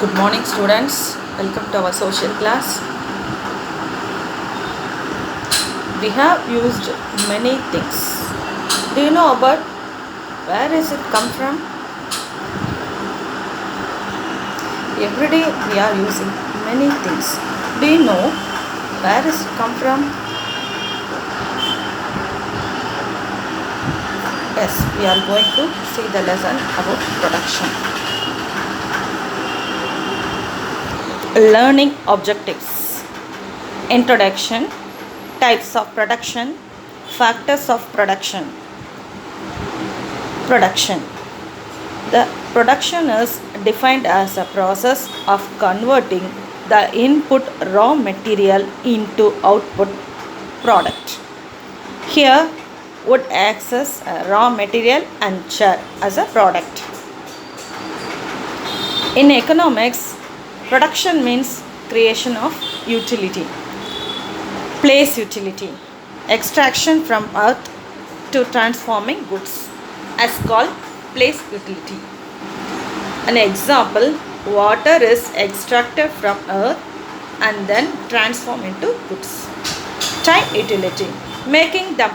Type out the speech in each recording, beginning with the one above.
Good morning, students. Welcome to our social class. We have used many things. Do you know about where is it come from? Every day we are using many things. Do you know where is it come from? Yes, we are going to see the lesson about production. Learning objectives. Introduction. Types of production. Factors of production. Production. The production is defined as a process of converting the input raw material into output product. Here, wood acts as a raw material and chair as a product. In economics, production means creation of utility, place utility, extraction from earth to transforming goods as called place utility. An example, water is extracted from earth and then transformed into goods. Time utility, making the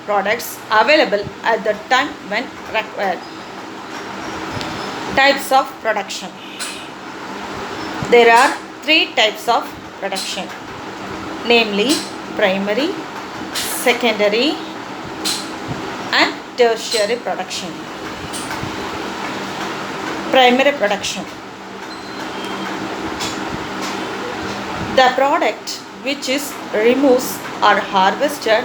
products available at the time when required. Types of production. There are three types of production, namely primary, secondary and tertiary production. Primary production. The product which is removed or harvested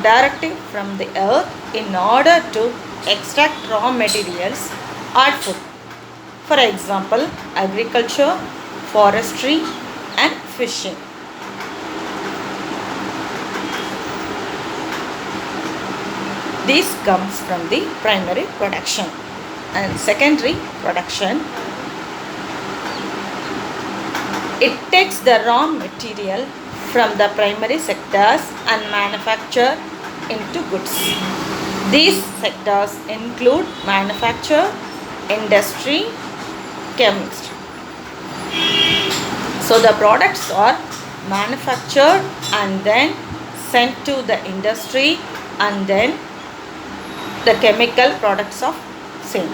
directly from the earth in order to extract raw materials or food. For example, agriculture, forestry and fishing. This comes from the primary production. And secondary production, it takes the raw material from the primary sectors and manufacture into goods. These sectors include manufacture, industry, chemistry. So the products are manufactured and then sent to the industry and then the chemical products of same.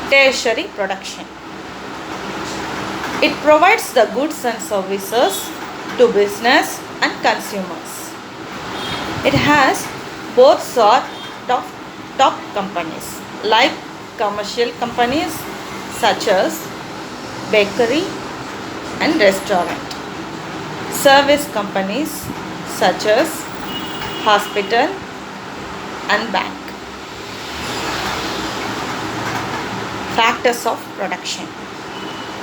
Tertiary production. It provides the goods and services to business and consumers. It has both sort of top companies like commercial companies such as bakery and restaurant, service companies such as hospital and bank. Factors of production.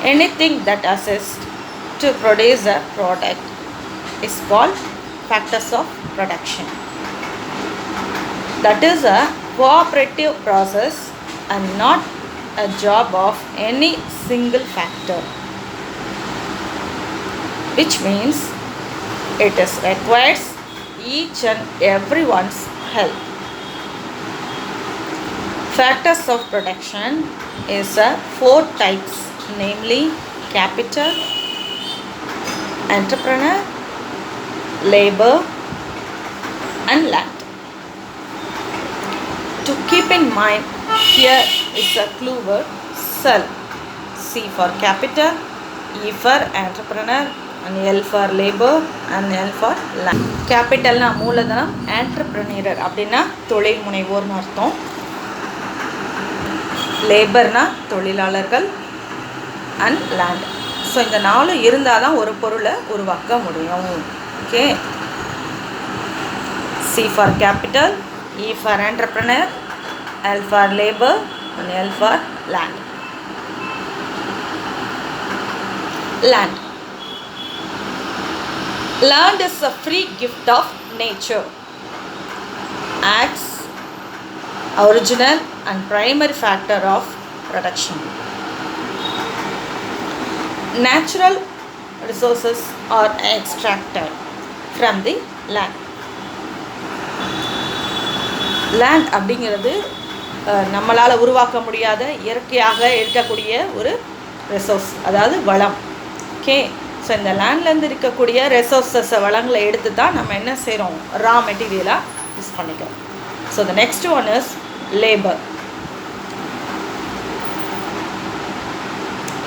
Anything that assists to produce a product is called factors of production. That is a cooperative process and not a job of any single factor, which means it requires each and everyone's help. Factors of production is four types, namely capital, entrepreneur, labor and land. To keep in mind, here is a clue word sell. C for capital, E for entrepreneur and L for labor and L for land. Capital na மூலதனம், entrepreneur அப்படின்னா தொழில் முனைவோர்னு அர்த்தம். லேபர்னா தொழிலாளர்கள் and land. So இந்த நாலும் இருந்தால் தான் ஒரு பொருளை உருவாக்க முடியும். Okay. C for capital, E for entrepreneur, L for labour and L for land. Land. Land is a free gift of nature. Acts original and primary factor of production. Natural resources are extracted from the land. Land அப்படிங்கிறது நம்மளால் உருவாக்க முடியாத இயற்கையாக இருக்கக்கூடிய ஒரு resource, அதாவது வளம். Okay, so இந்த லேண்ட்லேருந்து இருக்கக்கூடிய ரிசோர்ஸஸ் வளங்களை எடுத்து தான் நம்ம என்ன செய்கிறோம், ரா மெட்டீரியலாக யூஸ் பண்ணிக்கிறோம். So the next one is labour.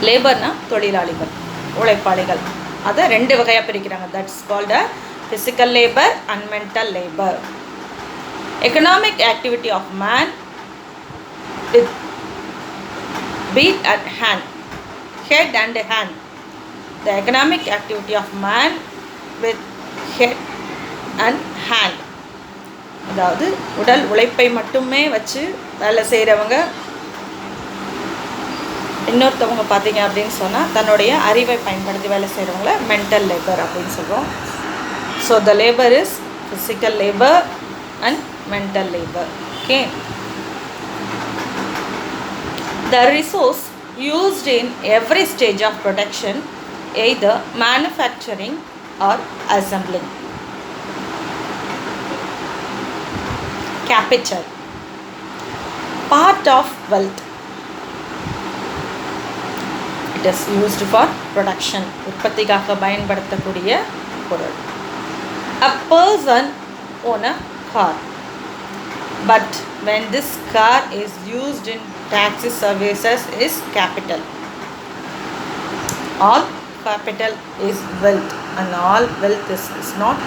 லேபர்னா தொழிலாளிகள், உழைப்பாளிகள். அதை 2 வகையாக பிரிக்கிறாங்க. That's called a physical labor and mental labor. Economic activity of man with beat at hand, head and hand. The economic activity of man with head and hand. அதாவது உடல் உழைப்பை மட்டுமே வச்சு வேலை செய்கிறவங்க. இன்னொருத்தவங்க பார்த்தீங்க அப்படின்னு சொன்னால் தன்னுடைய அறிவை பயன்படுத்தி வேலை செய்கிறவங்கள மென்டல் லேபர் அப்படின்னு சொல்கிறோம். So the labour is physical labour and mental labor. Okay, the resource used in every stage of production, either manufacturing or assembling. Capital, part of wealth. It is used for production, உற்பத்திக்காக பயன்படுத்தக்கூடிய பொருள். A person own a car, but when this car is used in taxi services is capital. All capital is wealth and all wealth is not.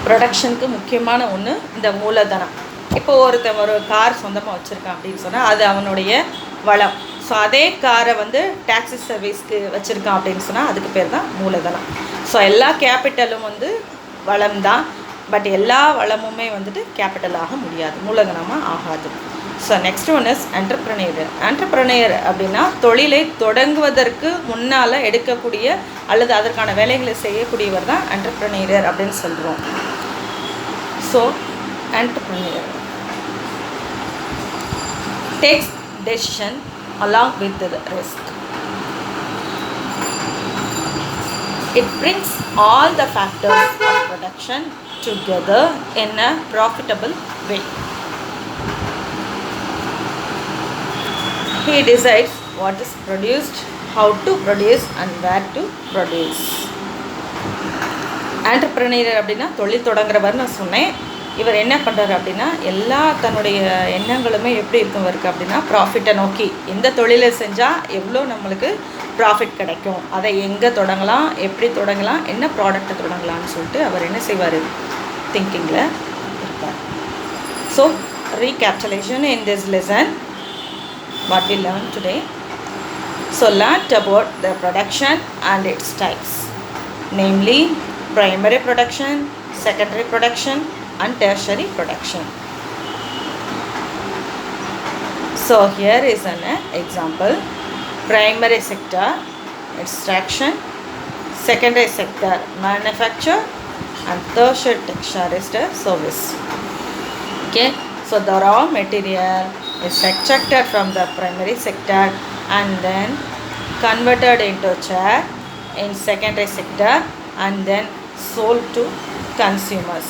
ப்ரொடக்ஷனுக்கு முக்கியமான ஒன்று இந்த மூலதனம். இப்போ ஒருத்தன் ஒரு கார் சொந்தமாக வச்சுருக்கான் அப்படின்னு சொன்னால் அது அவனுடைய வளம். ஸோ அதே காரை டாக்ஸி சர்வீஸ்க்கு வச்சுருக்கான் அப்படின்னு சொன்னால் அதுக்கு பேர் தான் மூலதனம். ஸோ எல்லா கேபிட்டலும் வளம் தான், பட் எல்லா வளமுமே கேபிட்டல் ஆக முடியாது, மூலதனமாக ஆகாது. So next one is entrepreneur. Entrepreneur அப்படின்னா தொழிலை தொடங்குவதற்கு முன்னால் எடுக்கக்கூடிய அல்லது அதற்கான வேலைகளை செய்யக்கூடியவர் தான் என்டர்ப்ரனியர் அப்படின்னு சொல்கிறோம். So entrepreneur takes decision along with the risk. It brings all the factors of production together in a profitable way. He decides what is produced, how to produce and where to produce. Entrepreneur அப்படின்னா தொழில் தொடங்குறவர்னு சொன்னேன். இவர் என்ன பண்ணுறாரு அப்படின்னா எல்லா தன்னுடைய எண்ணங்களுமே எப்படி இருக்கும் இவருக்கு அப்படின்னா ப்ராஃபிட்டை நோக்கி, எந்த தொழிலை செஞ்சால் எவ்வளோ நம்மளுக்கு ப்ராஃபிட் கிடைக்கும், அதை எங்கே தொடங்கலாம், எப்படி தொடங்கலாம், என்ன ப்ராடக்டை தொடங்கலாம்னு சொல்லிட்டு அவர் என்ன செய்வார், திங்கிங்கில் இருப்பார். So recapsulation in this lesson what we learned today. So learnt about the production and its types, namely primary production, secondary production and tertiary production. So here is an example. Primary sector extraction, secondary sector manufacture and tertiary sector is the service. Okay, so the raw material is extracted from the primary sector and then converted into chair in secondary sector and then sold to consumers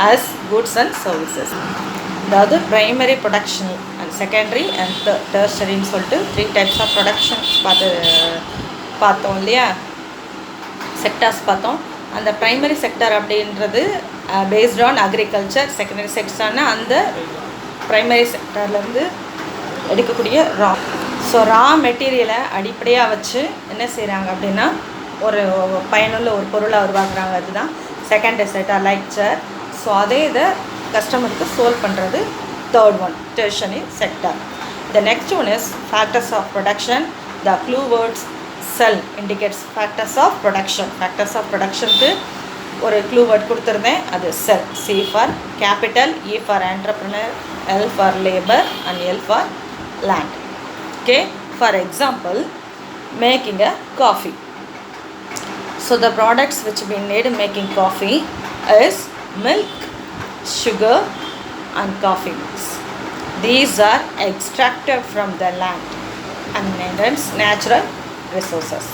as goods and services. அதாவது primary production and secondary and tertiary ன்னு சொல்லிட்டு 3 types of production பார்த்தோம் இல்லையா, sectors பார்த்தோம். அந்த primary sector அப்படின்றது based on agriculture, secondary sectorனா அந்த primary செக்டர்லேருந்து எடுக்கக்கூடிய ரா. ஸோ ரா மெட்டீரியலை அடிப்படையாக வச்சு என்ன செய்கிறாங்க அப்படின்னா ஒரு பயனுள்ள ஒரு பொருளாக உருவாக்குறாங்க. அதுதான் secondary sector like chair. So அதே இதை கஸ்டமருக்கு சோல்வ் பண்ணுறது third one, tertiary sector. The next one is factors of production. The clue words cell indicates factors of production. Factors of ப்ரொடக்ஷனுக்கு ஒரு க்ளூ வேர்ட் கொடுத்துருந்தேன், அது cell. C for capital, E for entrepreneur, L for labor and L for land. Okay, for example, making a coffee. So the products which we need in making coffee is milk, sugar and coffee beans. These are extracted from the land and hence natural resources.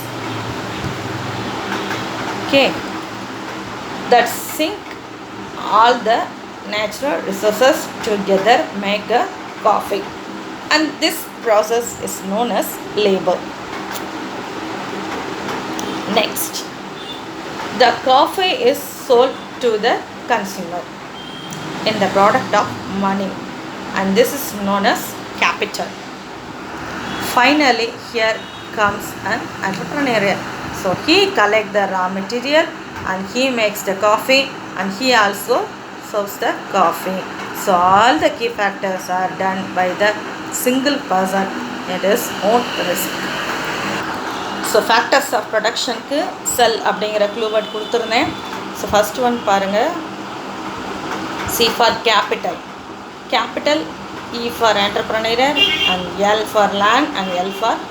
Okay, that sink all the natural resources together make a coffee, and this process is known as labor. Next, the coffee is sold to the consumer in the product of money, and this is known as capital. Finally, here comes an entrepreneur. So he collects the raw material and he makes the coffee, and he also serves the coffee. So all the key factors are done by the single person at his own risk. So factors of ப்ரொடக்ஷனுக்கு cell அப்படிங்கிற clue word கொடுத்துருந்தேன். So first one பாருங்கள், C for capital, capital, E for entrepreneur, and L for land, and L for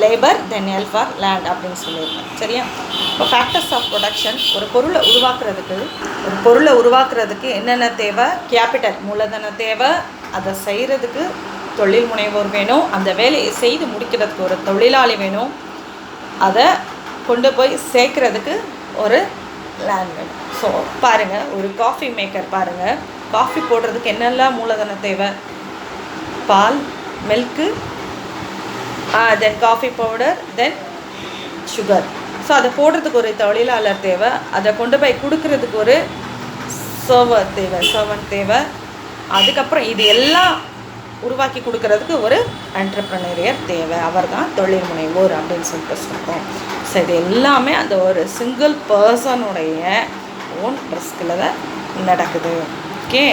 labour, then L for land அப்படின்னு சொல்லியிருக்கேன். சரியா? இப்போ factors of production, ஒரு பொருளை உருவாக்குறதுக்கு என்னென்ன தேவை? கேபிட்டல், மூலதனம் தேவை. அதை செய்கிறதுக்கு தொழில் முனைவோர் வேணும். அந்த வேலையை செய்து முடிக்கிறதுக்கு ஒரு தொழிலாளி வேணும். அதை கொண்டு போய் சேர்க்குறதுக்கு ஒரு லேண்ட் வேணும். ஸோ பாருங்கள், ஒரு காஃபி மேக்கர் பாருங்கள், காஃபி போடுறதுக்கு என்னெல்லாம் மூலதனம் தேவை? பால், milk, then coffee powder, then sugar. So அதை போடுறதுக்கு ஒரு தொழிலாளர் தேவை. அதை கொண்டு போய் கொடுக்கறதுக்கு ஒரு சர்வன்ட் தேவை. அதுக்கப்புறம் இது எல்லாம் உருவாக்கி கொடுக்கறதுக்கு ஒரு என்டர்ப்ரனர் தேவை. அவர் தான் தொழில் முனைவோர் அப்படின்னு சொல்லிட்டு சொல்கிறோம். ஸோ இது எல்லாமே அந்த ஒரு சிங்கிள் பர்சனுடைய ஓன் ரிஸ்கில் தான் நடக்குது. ஓகே.